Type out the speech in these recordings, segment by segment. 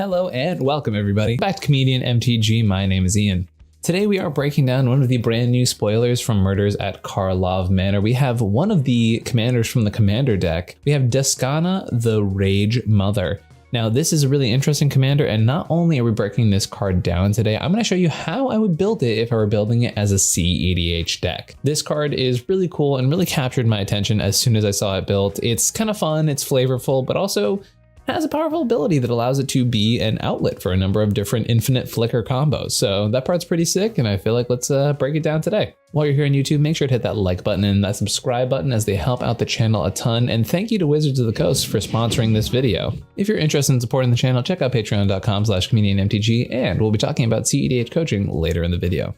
Hello and welcome everybody back to Comedian MTG. My name is Ian. Today we are breaking down one of the brand new spoilers from Murders at Karlov Manor. We have one of the commanders from the commander deck. We have Duskana, the Rage Mother. Now this is a really interesting commander, and not only are we breaking this card down today, I'm going to show you how I would build it if I were building it as a cEDH deck. This card is really cool and really captured my attention as soon as I saw it built. It's kind of fun, it's flavorful, but also has a powerful ability that allows it to be an outlet for a number of different infinite flicker combos. So that part's pretty sick, and I feel like let's break it down today. While you're here on YouTube, make sure to hit that like button and that subscribe button as they help out the channel a ton. And thank you to Wizards of the Coast for sponsoring this video. If you're interested in supporting the channel, check out patreon.com/comedianmtg, and we'll be talking about cEDH coaching later in the video.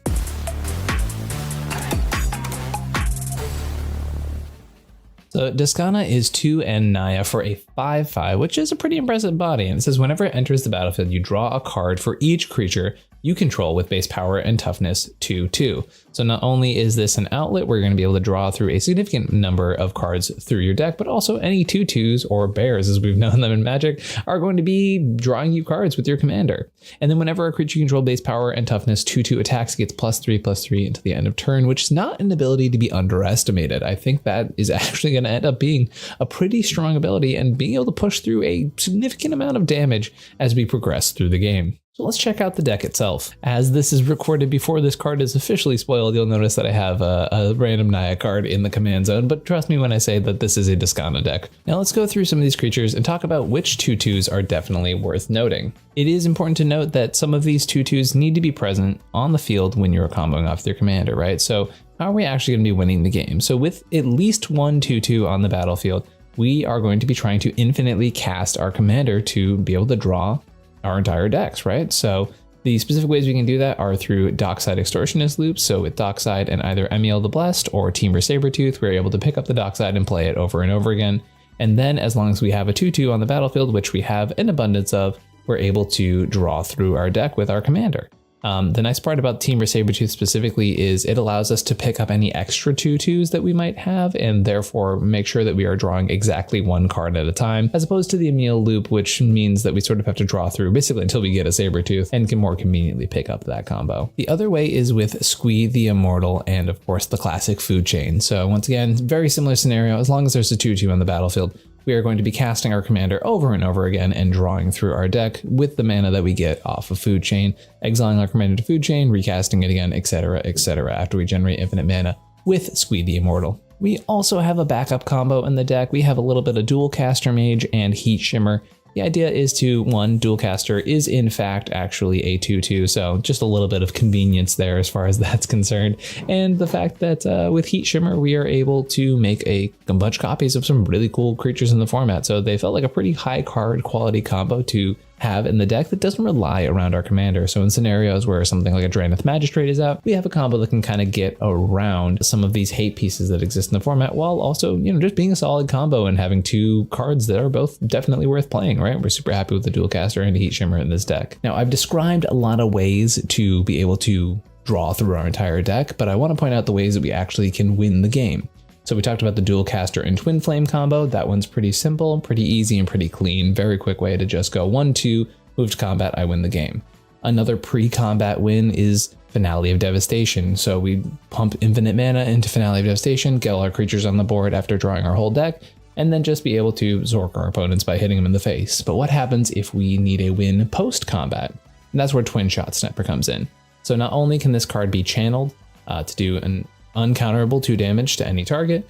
So Duskana is 2 and Naya for a 5/5, which is a pretty impressive body. And it says whenever it enters the battlefield, you draw a card for each creature you control with base power and toughness 2/2. So not only is this an outlet where you're going to be able to draw through a significant number of cards through your deck, but also any 2/2s or bears, as we've known them in Magic, are going to be drawing you cards with your commander. And then whenever a creature you control base power and toughness 2/2 attacks, gets +3/+3 until the end of turn, which is not an ability to be underestimated. I think that is actually going to end up being a pretty strong ability and being able to push through a significant amount of damage as we progress through the game. So let's check out the deck itself. As this is recorded before this card is officially spoiled, you'll notice that I have a random Naya card in the command zone, but trust me when I say that this is a Duskana deck. Now let's go through some of these creatures and talk about which 2/2s are definitely worth noting. It is important to note that some of these 2/2s need to be present on the field when you're comboing off your commander, right? So how are we actually going to be winning the game? So with at least one 2/2 on the battlefield, we are going to be trying to infinitely cast our commander to be able to draw our entire decks, right? So the specific ways we can do that are through Dockside Extortionist loops. So with Dockside and either Emiel the Blessed or Temur Sabertooth, we're able to pick up the Dockside and play it over and over again. And then as long as we have a 2/2 on the battlefield, which we have an abundance of, we're able to draw through our deck with our commander. The nice part about Temur Sabertooth specifically is it allows us to pick up any extra 2/2s that we might have, and therefore make sure that we are drawing exactly one card at a time, as opposed to the Emiel loop, which means that we sort of have to draw through basically until we get a Sabertooth and can more conveniently pick up that combo. The other way is with Squee the Immortal and of course the classic food chain. So once again, very similar scenario. As long as there's a 2/2 on the battlefield, we are going to be casting our commander over and over again and drawing through our deck with the mana that we get off of Food Chain, exiling our commander to Food Chain, recasting it again, etc., etc. after we generate infinite mana with Squee the Immortal. We also have a backup combo in the deck. We have a little bit of Dual Caster Mage and Heat Shimmer. The idea is to, one, Dual Caster is in fact actually a 2/2, so just a little bit of convenience there as far as that's concerned. And the fact that with Heat Shimmer, we are able to make a bunch of copies of some really cool creatures in the format. So they felt like a pretty high card quality combo to have in the deck that doesn't rely around our commander. So in scenarios where something like a Drannith Magistrate is out, we have a combo that can kind of get around some of these hate pieces that exist in the format, while also, just being a solid combo and having two cards that are both definitely worth playing, right? We're super happy with the Dual Caster and the Heat Shimmer in this deck. Now, I've described a lot of ways to be able to draw through our entire deck, but I want to point out the ways that we actually can win the game. So we talked about the Dual Caster and Twin Flame combo. That one's pretty simple, pretty easy, and pretty clean. Very quick way to just go 1/2, move to combat, I win the game. Another pre-combat win is Finale of Devastation. So we pump infinite mana into Finale of Devastation, get all our creatures on the board after drawing our whole deck, and then just be able to Zork our opponents by hitting them in the face. But what happens if we need a win post-combat? And that's where Twin Shot Sniper comes in. So not only can this card be channeled to do an uncounterable 2 damage to any target,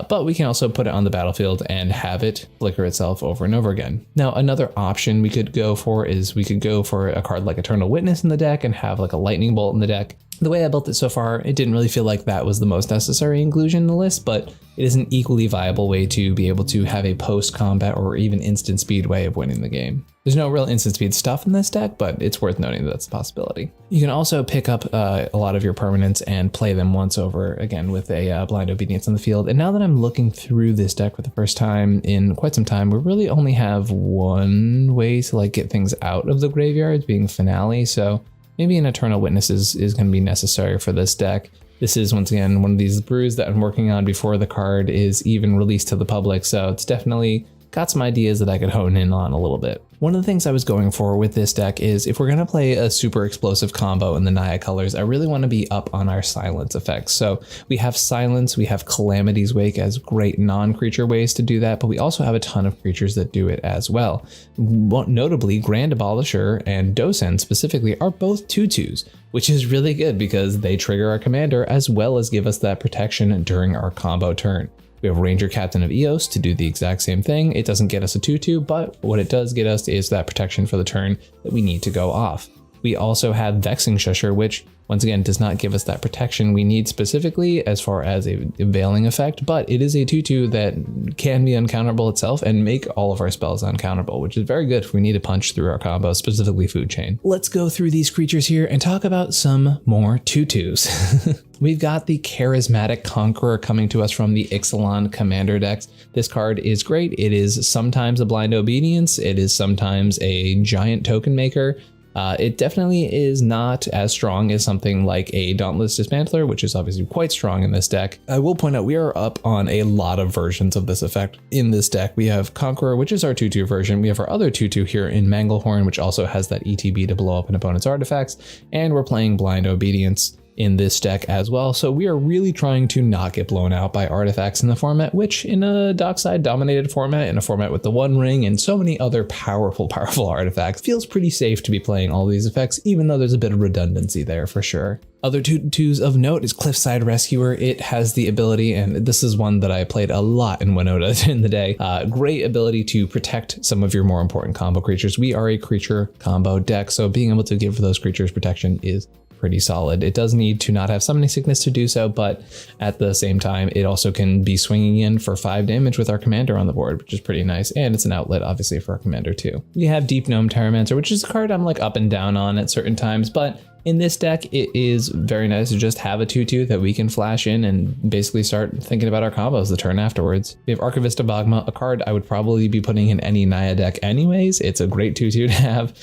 but we can also put it on the battlefield and have it flicker itself over and over again. Now, another option we could go for is we could go for a card like Eternal Witness in the deck and have like a Lightning Bolt in the deck. The way I built it so far, it didn't really feel like that was the most necessary inclusion in the list, but it is an equally viable way to be able to have a post-combat or even instant speed way of winning the game. There's no real instant speed stuff in this deck, but it's worth noting that that's a possibility. You can also pick up a lot of your permanents and play them once over again with a Blind Obedience on the field. And now that I'm looking through this deck for the first time in quite some time, we really only have one way to get things out of the graveyard, being Finale. So maybe an Eternal Witness is going to be necessary for this deck. This is, once again, one of these brews that I'm working on before the card is even released to the public. So it's definitely got some ideas that I could hone in on a little bit. One of the things I was going for with this deck is if we're going to play a super explosive combo in the Naya colors, I really want to be up on our silence effects. So we have silence, we have Calamity's Wake as great non-creature ways to do that, but we also have a ton of creatures that do it as well. Notably, Grand Abolisher and Dosen specifically are both 2/2s, which is really good because they trigger our commander as well as give us that protection during our combo turn. We have Ranger Captain of Eos to do the exact same thing. It doesn't get us a 2/2, but what it does get us is that protection for the turn that we need to go off. We also have Vexing Shusher, which once again does not give us that protection we need specifically as far as a veiling effect, but it is a 2/2 that can be uncounterable itself and make all of our spells uncounterable, which is very good if we need to punch through our combo, specifically Food Chain. Let's go through these creatures here and talk about some more 2/2s. We've got the Charismatic Conqueror coming to us from the Ixalan Commander decks. This card is great. It is sometimes a Blind Obedience. It is sometimes a giant token maker. It definitely is not as strong as something like a Dauntless Dismantler, which is obviously quite strong in this deck. I will point out we are up on a lot of versions of this effect in this deck. We have Conqueror, which is our 2/2 version. We have our other 2/2 here in Manglehorn, which also has that ETB to blow up an opponent's artifacts. And we're playing Blind Obedience in this deck as well. So we are really trying to not get blown out by artifacts in the format, which in a Dockside dominated format, in a format with the One Ring and so many other powerful artifacts, feels pretty safe to be playing all these effects, even though there's a bit of redundancy there for sure. Other 2/2s of note is Cliffside Rescuer. It has the ability, and this is one that I played a lot in Winota in the day, great ability to protect some of your more important combo creatures. We are a creature combo deck, so being able to give those creatures protection is pretty solid. It does need to not have Summoning Sickness to do so, but at the same time, it also can be swinging in for 5 damage with our commander on the board, which is pretty nice. And it's an outlet, obviously, for our commander too. We have Deep Gnome Terramancer, which is a card I'm like up and down on at certain times, but in this deck, it is very nice to just have a 2/2 that we can flash in and basically start thinking about our combos the turn afterwards. We have Archivist of Bogma, a card I would probably be putting in any Naya deck anyways. It's a great 2/2 to have.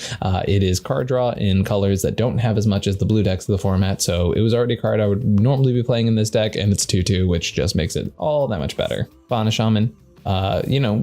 It is card draw in colors that don't have as much as the blue decks of the format, so it was already a card I would normally be playing in this deck, and it's 2/2, which just makes it all that much better. Fauna Shaman.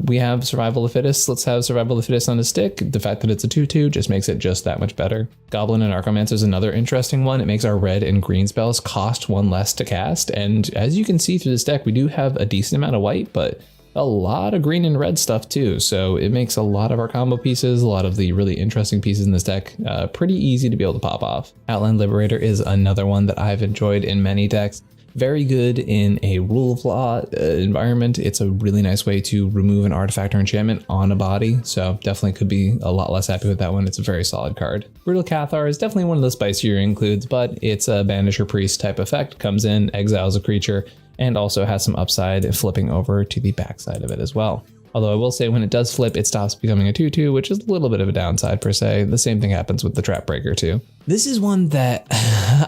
We have Survival of the Fittest. Let's have Survival of the Fittest on a stick. The fact that it's a 2/2 just makes it just that much better. Goblin and Archomancer is another interesting one. It makes our red and green spells cost 1 less to cast. And as you can see through this deck, we do have a decent amount of white, but a lot of green and red stuff too. So it makes a lot of our combo pieces, a lot of the really interesting pieces in this deck, pretty easy to be able to pop off. Outland Liberator is another one that I've enjoyed in many decks. Very good in a rule of law environment. It's a really nice way to remove an artifact or enchantment on a body. So definitely could be a lot less happy with that one. It's a very solid card. Brutal Cathar is definitely one of the spicier includes, but it's a Banisher Priest type effect. Comes in, exiles a creature, and also has some upside flipping over to the backside of it as well. Although I will say when it does flip, it stops becoming a 2/2, which is a little bit of a downside per se. The same thing happens with the Trap Breaker too. This is one that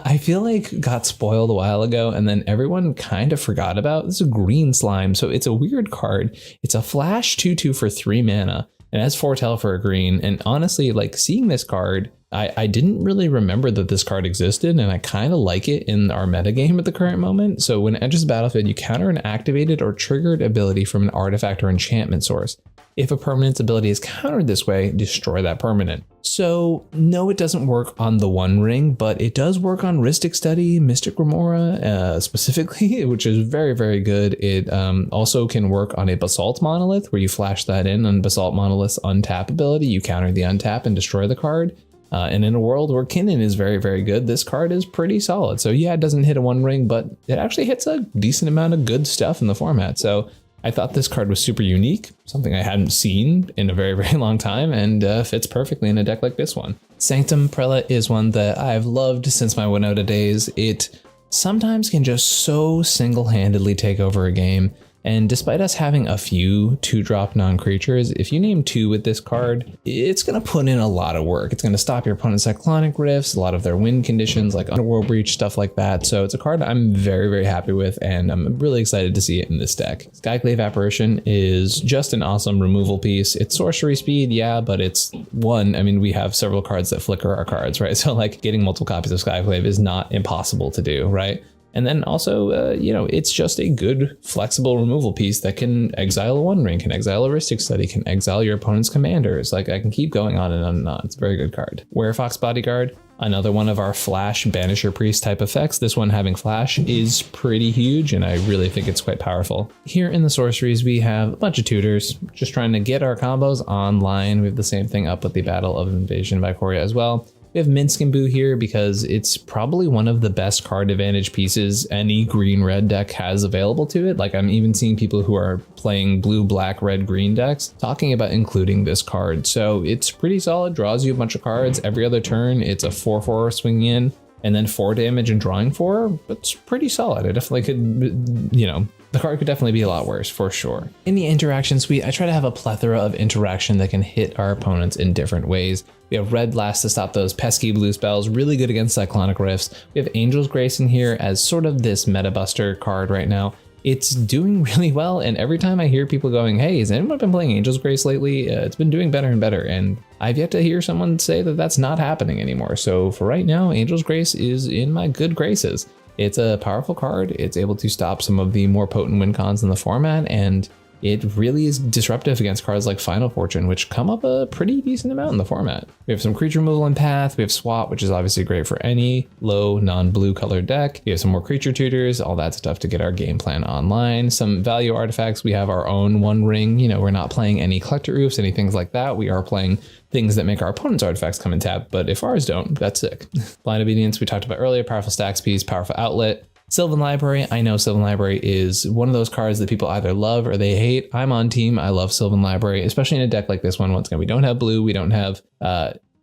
I feel like got spoiled a while ago and then everyone kind of forgot about. This is a Green Slime, so it's a weird card. It's a flash 2/2 for 3 mana and has Foretell for a green. And honestly, like seeing this card, I didn't really remember that this card existed, and I kind of like it in our metagame at the current moment. So when it enters the battlefield, you counter an activated or triggered ability from an artifact or enchantment source. If a permanent's ability is countered this way, destroy that permanent. So no, it doesn't work on the One Ring, but it does work on Rhystic Study, Mystic Remora specifically, which is very, very good. It also can work on a Basalt Monolith, where you flash that in on Basalt Monolith's untap ability. You counter the untap and destroy the card. And in a world where Kinnan is very, very good, this card is pretty solid. So yeah, it doesn't hit a One Ring, but it actually hits a decent amount of good stuff in the format. So I thought this card was super unique, something I hadn't seen in a very, very long time, and fits perfectly in a deck like this one. Sanctum Prelate is one that I've loved since my Winota days. It sometimes can just so single-handedly take over a game. And despite us having a few 2-drop non-creatures, if you name 2 with this card, it's going to put in a lot of work. It's going to stop your opponent's Cyclonic Rifts, a lot of their win conditions like Underworld Breach, stuff like that. So it's a card I'm very, very happy with, and I'm really excited to see it in this deck. Skyclave Apparition is just an awesome removal piece. It's sorcery speed, yeah, but it's one. I mean, we have several cards that flicker our cards, right? So like getting multiple copies of Skyclave is not impossible to do, right? And then also, it's just a good flexible removal piece that can exile a One Ring, can exile a Rhystic Study, can exile your opponent's commanders. Like, I can keep going on and on and on. It's a very good card. Werefox Bodyguard, another one of our Flash Banisher Priest type effects. This one having Flash is pretty huge, and I really think it's quite powerful. Here in the sorceries, we have a bunch of tutors, just trying to get our combos online. We have the same thing up with the Battle of Invasion of Ikoria as well. We have Minsc and Boo here because it's probably one of the best card advantage pieces any green-red deck has available to it. Like, I'm even seeing people who are playing blue, black, red, green decks talking about including this card. So it's pretty solid, draws you a bunch of cards. Every other turn, it's a 4/4 swinging in and then 4 damage and drawing 4. It's pretty solid. I definitely could, the card could definitely be a lot worse, for sure. In the interaction suite, I try to have a plethora of interaction that can hit our opponents in different ways. We have Red Blast to stop those pesky blue spells, really good against Cyclonic Rifts. We have Angel's Grace in here as sort of this meta buster card right now. It's doing really well, and every time I hear people going, hey, has anyone been playing Angel's Grace lately? It's been doing better and better, and I've yet to hear someone say that that's not happening anymore. So for right now, Angel's Grace is in my good graces. It's a powerful card. It's able to stop some of the more potent win cons in the format, and it really is disruptive against cards like Final Fortune, which come up a pretty decent amount in the format. We have some creature removal in Path. We have Swap, which is obviously great for any low non-blue colored deck. We have some more creature tutors, all that stuff to get our game plan online. Some value artifacts. We have our own One Ring. We're not playing any Collector Oofs, any things like that. We are playing things that make our opponent's artifacts come in tap, but if ours don't, that's sick. Blind Obedience, we talked about earlier, powerful stacks piece, powerful outlet. Sylvan Library, I know Sylvan Library is one of those cards that people either love or they hate. I'm on team. I love Sylvan Library, especially in a deck like this one. Once again, we don't have blue. We don't have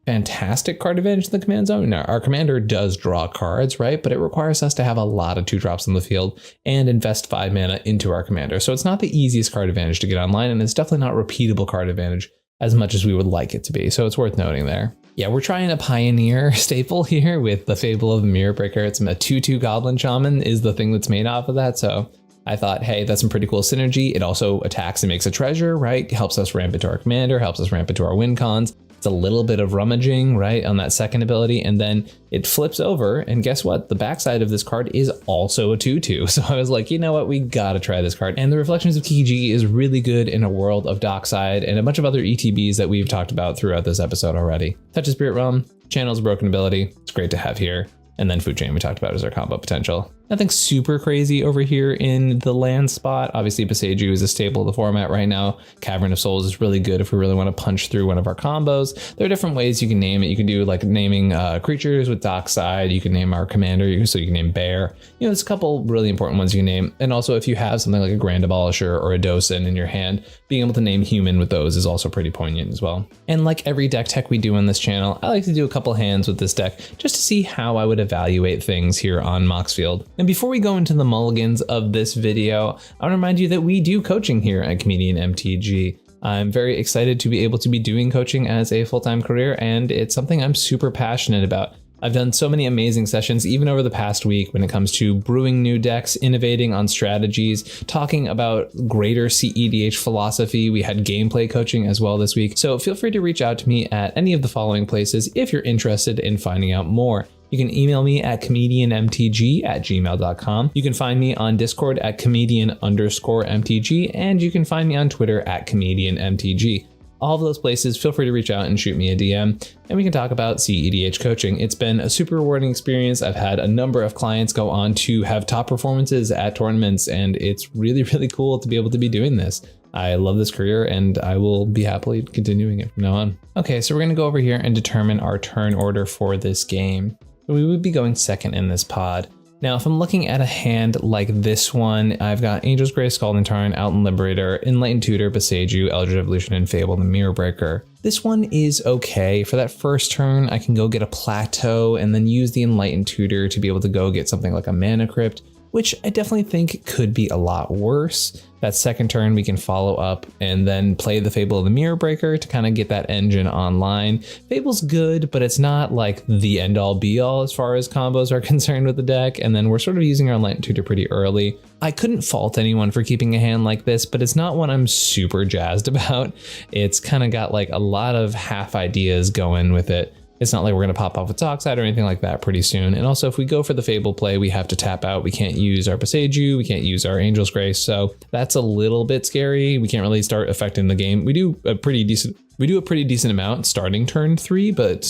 fantastic card advantage in the command zone. Now, our commander does draw cards, right? But it requires us to have a lot of 2-drops on the field and invest 5 mana into our commander. So it's not the easiest card advantage to get online, and it's definitely not repeatable card advantage as much as we would like it to be. So it's worth noting there. Yeah, we're trying to pioneer staple here with the Fable of the Mirror Breaker. It's a 2/2 Goblin Shaman is the thing that's made off of that. So I thought, hey, that's some pretty cool synergy. It also attacks and makes a treasure, right? Helps us ramp into our commander, helps us ramp into our win cons. It's a little bit of rummaging, right, on that second ability, and then it flips over, and guess what? The backside of this card is also a 2/2. So I was like, you know what? We gotta try this card. And the Reflections of Kiki is really good in a world of Dockside and a bunch of other ETBs that we've talked about throughout this episode already. Touch of Spirit Realm, Channel's Broken Ability. It's great to have here. And then Food Chain we talked about as our combo potential. Nothing super crazy over here in the land spot. Obviously, Boseiju is a staple of the format right now. Cavern of Souls is really good if we really want to punch through one of our combos. There are different ways you can name it. You can do like naming creatures with Dockside. You can name our commander, so you can name Bear. There's a couple really important ones you can name. And also, if you have something like a Grand Abolisher or a Dosin in your hand, being able to name human with those is also pretty poignant as well. And like every deck tech we do on this channel, I like to do a couple hands with this deck just to see how I would evaluate things here on Moxfield. And before we go into the mulligans of this video, I want to remind you that we do coaching here at Comedian MTG. I'm very excited to be able to be doing coaching as a full-time career, and it's something I'm super passionate about. I've done so many amazing sessions, even over the past week, when it comes to brewing new decks, innovating on strategies, talking about greater cEDH philosophy. We had gameplay coaching as well this week. So feel free to reach out to me at any of the following places if you're interested in finding out more. You can email me at comedianmtg@gmail.com. You can find me on Discord at comedian_MTG, and you can find me on Twitter at comedianmtg. All of those places, feel free to reach out and shoot me a DM, and we can talk about cEDH coaching. It's been a super rewarding experience. I've had a number of clients go on to have top performances at tournaments, and it's really, really cool to be able to be doing this. I love this career, and I will be happily continuing it from now on. Okay, so we're going to go over here and determine our turn order for this game. We would be going second in this pod. Now, if I'm looking at a hand like this one, I've got Angel's Grace, Scalding Tarn, Alton Liberator, Enlightened Tutor, Boseiju, Eldritch Evolution, and Fable the Mirror Breaker. This one is okay. For that first turn, I can go get a Plateau and then use the Enlightened Tutor to be able to go get something like a Mana Crypt, which I definitely think could be a lot worse. That second turn, we can follow up and then play the Fable of the Mirror Breaker to kind of get that engine online. Fable's good, but it's not like the end all be all as far as combos are concerned with the deck. And then we're sort of using our Enlightened Tutor pretty early. I couldn't fault anyone for keeping a hand like this, but it's not one I'm super jazzed about. It's kind of got like a lot of half ideas going with it. It's not like we're going to pop off with Dockside or anything like that pretty soon. And also, if we go for the Fable play, we have to tap out. We can't use our Boseiju, we can't use our Angel's Grace, so that's a little bit scary. We can't really start affecting the game. We do a pretty decent amount starting turn 3, but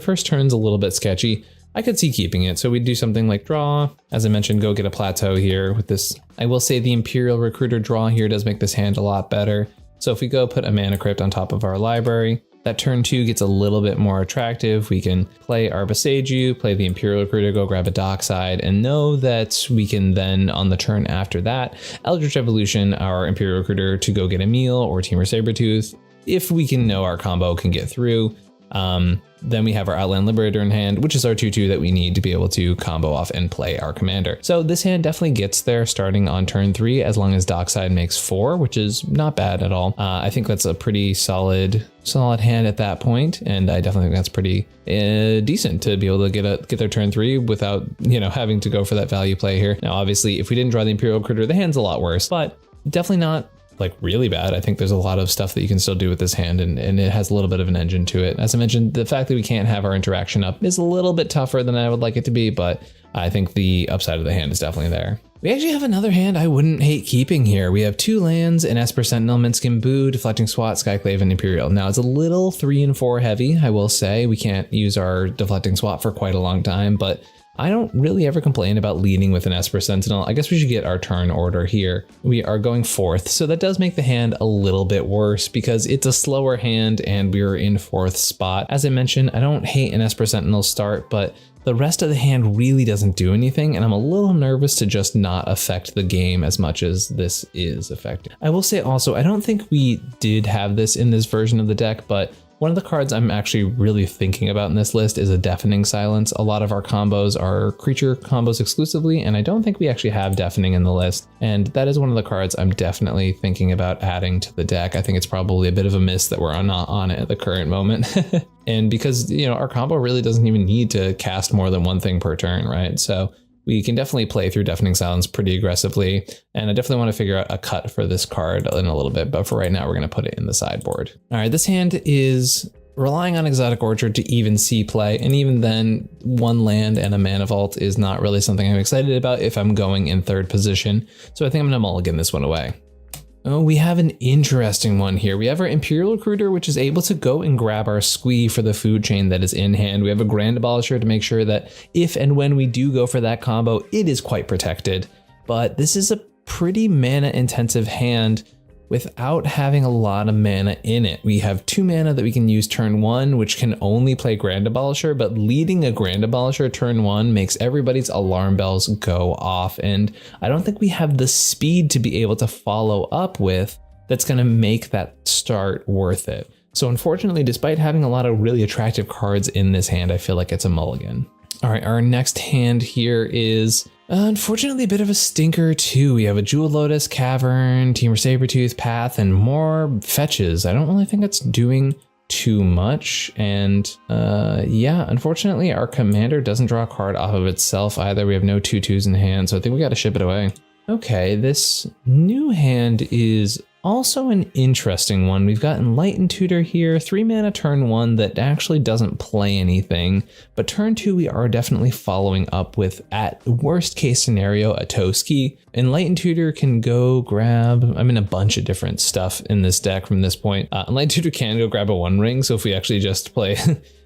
first turn's a little bit sketchy. I could see keeping it, so we'd do something like draw. As I mentioned, go get a plateau here with this. I will say the Imperial Recruiter draw here does make this hand a lot better. So if we go put a Mana Crypt on top of our library, that turn 2 gets a little bit more attractive. We can play our Boseiju, play the Imperial Recruiter, go grab a Dockside, and know that we can then, on the turn after that, Eldritch Evolution our Imperial Recruiter to go get a meal or Temur Sabertooth. If we can know our combo can get through, then we have our Outland Liberator in hand, which is our 2/2 that we need to be able to combo off and play our commander. So this hand definitely gets there starting on turn 3, as long as Dockside makes 4, which is not bad at all. I think that's a pretty solid hand at that point, and I definitely think that's pretty decent to be able to get their turn 3 without, having to go for that value play here. Now, obviously, if we didn't draw the Imperial Critter, the hand's a lot worse, but definitely not like really bad. I think there's a lot of stuff that you can still do with this hand, and it has a little bit of an engine to it. As I mentioned, the fact that we can't have our interaction up is a little bit tougher than I would like it to be, but I think the upside of the hand is definitely there. We actually have another hand I wouldn't hate keeping here. We have 2 lands, an Esper Sentinel, Minskin Boo, Deflecting Swat, Skyclave, and Imperial. Now it's a little 3 and 4 heavy, I will say. We can't use our Deflecting Swat for quite a long time, but I don't really ever complain about leading with an Esper Sentinel. I guess we should get our turn order here. We are going 4th, so that does make the hand a little bit worse because it's a slower hand and we're in 4th spot. As I mentioned, I don't hate an Esper Sentinel start, but the rest of the hand really doesn't do anything, and I'm a little nervous to just not affect the game as much as this is affecting. I will say also, I don't think we did have this in this version of the deck, but one of the cards I'm actually really thinking about in this list is a Deafening Silence. A lot of our combos are creature combos exclusively, and I don't think we actually have Deafening in the list. And that is one of the cards I'm definitely thinking about adding to the deck. I think it's probably a bit of a miss that we're not on it at the current moment. And because, our combo really doesn't even need to cast more than one thing per turn, right? So we can definitely play through Deafening Silence pretty aggressively, and I definitely want to figure out a cut for this card in a little bit, but for right now, we're going to put it in the sideboard. All right, this hand is relying on Exotic Orchard to even see play, and even then, 1 land and a Mana Vault is not really something I'm excited about if I'm going in 3rd position, so I think I'm going to mulligan this one away. Oh, we have an interesting one here. We have our Imperial Recruiter, which is able to go and grab our Squee for the food chain that is in hand. We have a Grand Abolisher to make sure that if and when we do go for that combo, it is quite protected. But this is a pretty mana intensive hand without having a lot of mana in it. We have 2 mana that we can use turn 1, which can only play Grand Abolisher, but leading a Grand Abolisher turn 1 makes everybody's alarm bells go off, and I don't think we have the speed to be able to follow up with that's going to make that start worth it. So unfortunately, despite having a lot of really attractive cards in this hand, I feel like it's a mulligan. All right, our next hand here is unfortunately a bit of a stinker too. We have a Jewel Lotus, Cavern, Temur Sabertooth, Path, and more fetches. I don't really think it's doing too much. And yeah, unfortunately, our commander doesn't draw a card off of itself either. We have no 2/2s in hand, so I think we got to ship it away. Okay, this new hand is also an interesting one. We've got Enlightened Tutor here, 3 mana turn 1 that actually doesn't play anything, but turn 2 we are definitely following up with, at worst case scenario, a Toski. Enlightened Tutor can go grab, a bunch of different stuff in this deck from this point. Enlightened Tutor can go grab a One Ring, so if we actually just play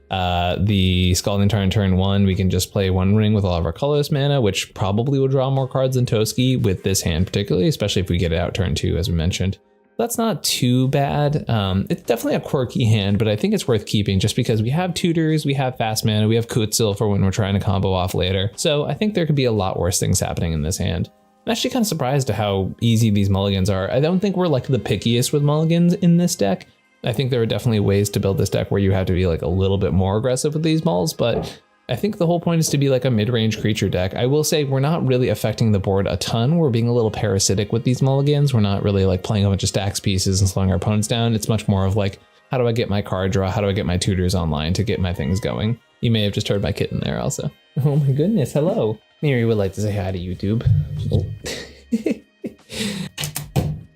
the Scalding Tarn turn 1, we can just play One Ring with all of our colorless mana, which probably will draw more cards than Toski with this hand particularly, especially if we get it out turn 2, as we mentioned. That's not too bad. It's definitely a quirky hand, but I think it's worth keeping just because we have tutors, we have fast mana, we have Kutzil for when we're trying to combo off later. So I think there could be a lot worse things happening in this hand. I'm actually kind of surprised at how easy these mulligans are. I don't think we're like the pickiest with mulligans in this deck. I think there are definitely ways to build this deck where you have to be like a little bit more aggressive with these mulls, but I think the whole point is to be like a mid-range creature deck. I will say we're not really affecting the board a ton. We're being a little parasitic with these mulligans. We're not really like playing a bunch of stacks pieces and slowing our opponents down. It's much more of like, how do I get my card draw? How do I get my tutors online to get my things going? You may have just heard my kitten there also. Oh my goodness, hello. Miri would like to say hi to YouTube. Oh.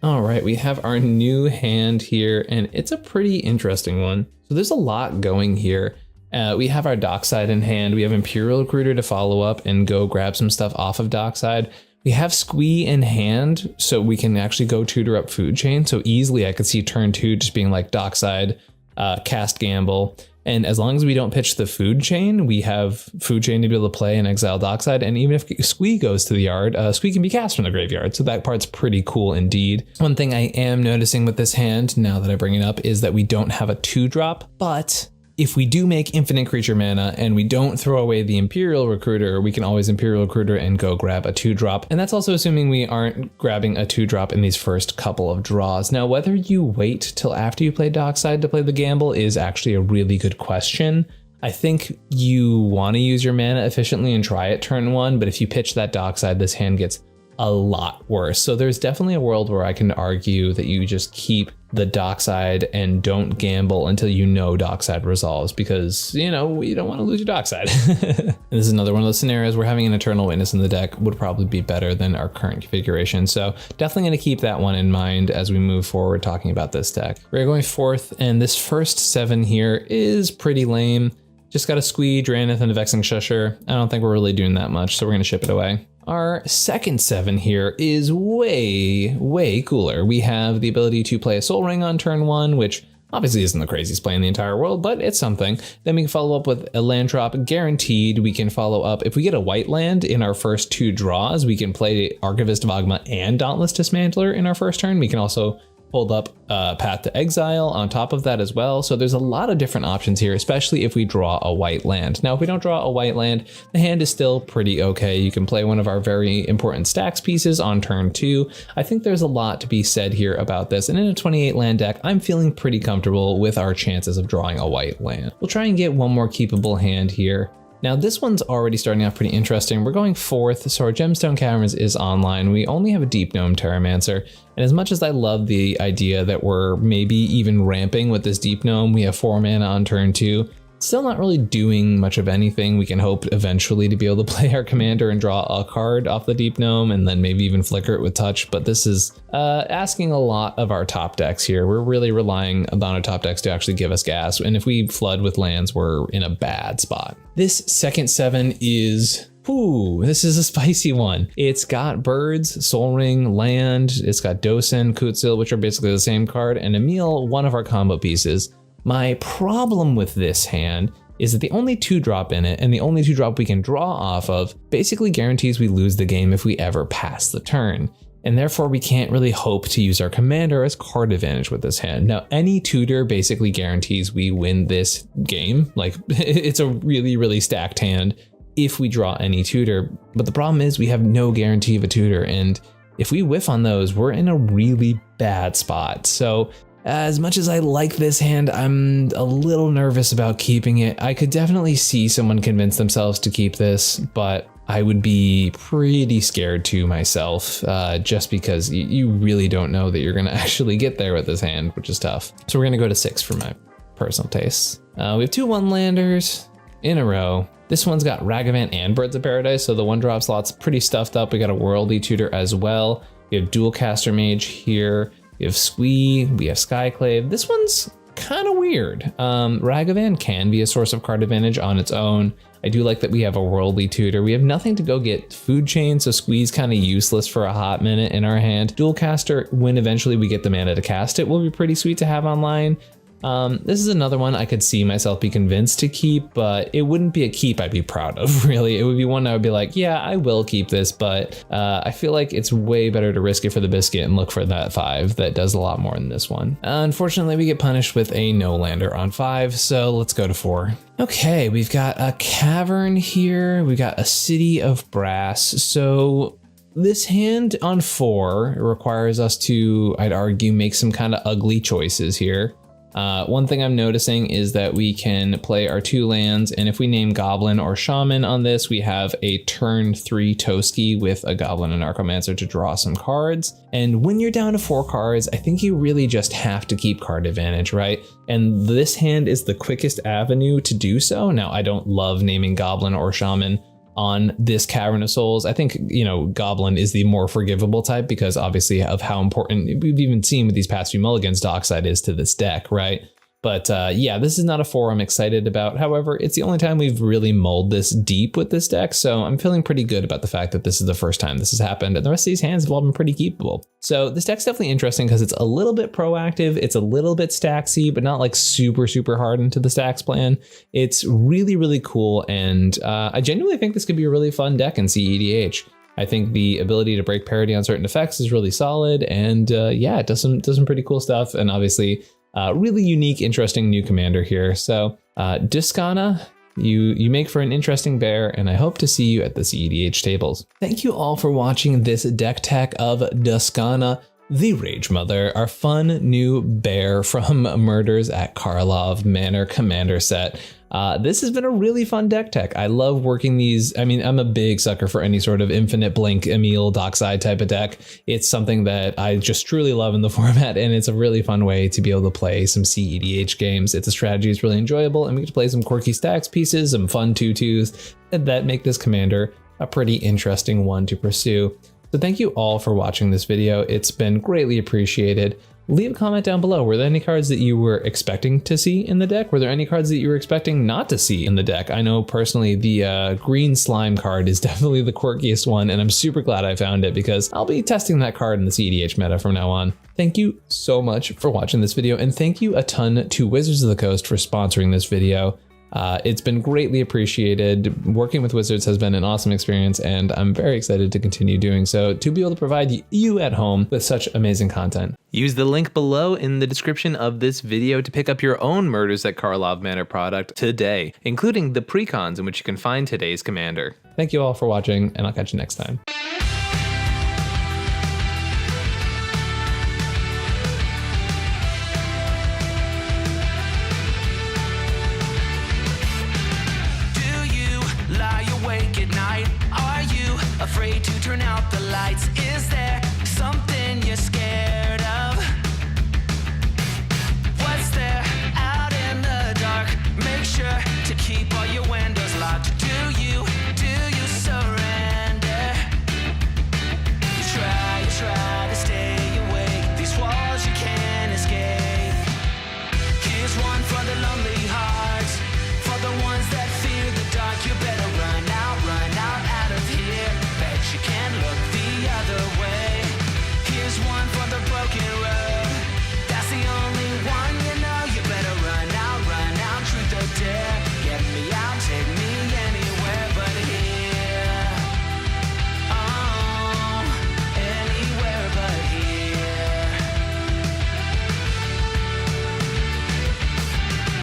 All right, we have our new hand here, and it's a pretty interesting one. So there's a lot going here. We have our Dockside in hand. We have Imperial Recruiter to follow up and go grab some stuff off of Dockside. We have Squee in hand, so we can actually go tutor up Food Chain. So easily I could see turn 2 just being like Dockside, cast Gamble. And as long as we don't pitch the Food Chain, we have Food Chain to be able to play and exile Dockside. And even if Squee goes to the yard, Squee can be cast from the graveyard. So that part's pretty cool indeed. One thing I am noticing with this hand, now that I bring it up, is that we don't have a 2-drop, but if we do make infinite creature mana and we don't throw away the Imperial Recruiter, we can always Imperial Recruiter and go grab a 2-drop. And that's also assuming we aren't grabbing a 2-drop in these first couple of draws. Now, whether you wait till after you play Dockside to play the Gamble is actually a really good question. I think you want to use your mana efficiently and try it turn 1, but if you pitch that Dockside, this hand gets a lot worse. So there's definitely a world where I can argue that you just keep the Dockside and don't gamble until you know Dockside resolves, because, you know, you don't want to lose your Dockside. This is another one of those scenarios where having an Eternal Witness in the deck would probably be better than our current configuration. So definitely going to keep that one in mind as we move forward talking about this deck. We're going 4th, and this first 7 here is pretty lame. Just got a Squee, Drannith, and a Vexing Shusher. I don't think we're really doing that much, so we're going to ship it away. Our second 7 here is way cooler. We have the ability to play a Soul Ring on turn 1, which obviously isn't the craziest play in the entire world, but it's something. Then we can follow up with a land drop guaranteed. We can follow up, if we get a white land in our first 2 draws, we can play Archivist of Agma and Dauntless Dismantler in our first turn. We can also hold up Path to Exile on top of that as well. So there's a lot of different options here, especially if we draw a white land. Now, if we don't draw a white land, the hand is still pretty okay. You can play one of our very important stacks pieces on turn 2. I think there's a lot to be said here about this. And in a 28 land deck, I'm feeling pretty comfortable with our chances of drawing a white land. We'll try and get one more keepable hand here. Now this one's already starting off pretty interesting. We're going 4th, so our Gemstone Caverns is online. We only have a Deep Gnome Terramancer, and as much as I love the idea that we're maybe even ramping with this Deep Gnome, we have 4 mana on turn 2. Still not really doing much of anything. We can hope eventually to be able to play our commander and draw a card off the Deep Gnome and then maybe even flicker it with touch, but this is asking a lot of our top decks here. We're really relying on our top decks to actually give us gas, and if we flood with lands, we're in a bad spot. This second 7 is... Ooh, this is a spicy one. It's got birds, Soul Ring, land, it's got Dosen, Kutzil, which are basically the same card, and Emil, one of our combo pieces. My problem with this hand is that the only 2-drop in it and the only 2-drop we can draw off of basically guarantees we lose the game if we ever pass the turn. And therefore we can't really hope to use our commander as card advantage with this hand. Now, any tutor basically guarantees we win this game. Like, it's a really stacked hand if we draw any tutor. But the problem is we have no guarantee of a tutor. And if we whiff on those, we're in a really bad spot. So as much as I like this hand, I'm a little nervous about keeping it. I could definitely see someone convince themselves to keep this, but I would be pretty scared to myself, just because you really don't know that you're going to actually get there with this hand, which is tough. So we're going to go to 6 for my personal tastes. We have 2 1-landers in a row. This one's got Ragavan and Birds of Paradise, so the 1-drop slot's pretty stuffed up. We got a Worldly Tutor as well. We have Dual Caster Mage here. We have Squee, we have Skyclave. This one's kind of weird. Ragavan can be a source of card advantage on its own. I do like that we have a Worldly Tutor. We have nothing to go get Food Chain, so Squee's kind of useless for a hot minute in our hand. Dual Caster, when eventually we get the mana to cast it, will be pretty sweet to have online. This is another one I could see myself be convinced to keep, but it wouldn't be a keep I'd be proud of, really. It would be one I would be like, yeah, I will keep this, but I feel like it's way better to risk it for the biscuit and look for that 5 that does a lot more than this one. Unfortunately, we get punished with a no-lander on 5, so let's go to 4. Okay, we've got a cavern here. We got a City of Brass. So this hand on 4 requires us to, I'd argue, make some kind of ugly choices here. One thing I'm noticing is that we can play our 2 lands, and if we name Goblin or Shaman on this, we have a turn 3 Toski with a Goblin and Archomancer to draw some cards. And when you're down to 4 cards, I think you really just have to keep card advantage, right? And this hand is the quickest avenue to do so. Now, I don't love naming Goblin or Shaman on this Cavern of Souls. I think, you know, Goblin is the more forgivable type because obviously of how important we've even seen with these past few mulligans Dockside is to this deck, right? But yeah, this is not a 4 I'm excited about. However, it's the only time we've really mulled this deep with this deck, so I'm feeling pretty good about the fact that this is the first time this has happened, and the rest of these hands have all been pretty keepable. So this deck's definitely interesting because it's a little bit proactive, it's a little bit stacksy, but not like super hard into the stacks plan. It's really cool, and I genuinely think this could be a really fun deck in cEDH. I think the ability to break parity on certain effects is really solid, and yeah, it does some pretty cool stuff, and obviously really unique, interesting new commander here. So Duskana, you make for an interesting bear, and I hope to see you at the cEDH tables. Thank you all for watching this deck tech of Duskana, the Rage Mother, our fun new bear from Murders at Karlov Manor commander set. This has been a really fun deck tech. I love working these. I mean, I'm a big sucker for any sort of infinite blink, Emil, Dockside type of deck. It's something that I just truly love in the format, and it's a really fun way to be able to play some cEDH games. It's a strategy that's really enjoyable, and we get to play some quirky stacks pieces, some fun 2/2s that make this commander a pretty interesting one to pursue. So thank you all for watching this video. It's been greatly appreciated. Leave a comment down below. Were there any cards that you were expecting to see in the deck? Were there any cards that you were expecting not to see in the deck? I know personally the green slime card is definitely the quirkiest one, and I'm super glad I found it because I'll be testing that card in the cEDH meta from now on. Thank you so much for watching this video, and thank you a ton to Wizards of the Coast for sponsoring this video. It's been greatly appreciated. Working with Wizards has been an awesome experience, and I'm very excited to continue doing so to be able to provide you at home with such amazing content. Use the link below in the description of this video to pick up your own Murders at Karlov Manor product today, including the precons in which you can find today's commander. Thank you all for watching, and I'll catch you next time. Afraid to turn out the lights? Is there something you're scared of? What's there out in the dark? Make sure to keep all your windows locked. Do you surrender? You try to stay awake. These walls you can't escape. Here's one for the lonely hearts, for the ones that fear the dark. You better run out of here. You can't look the other way. Here's one for the broken road.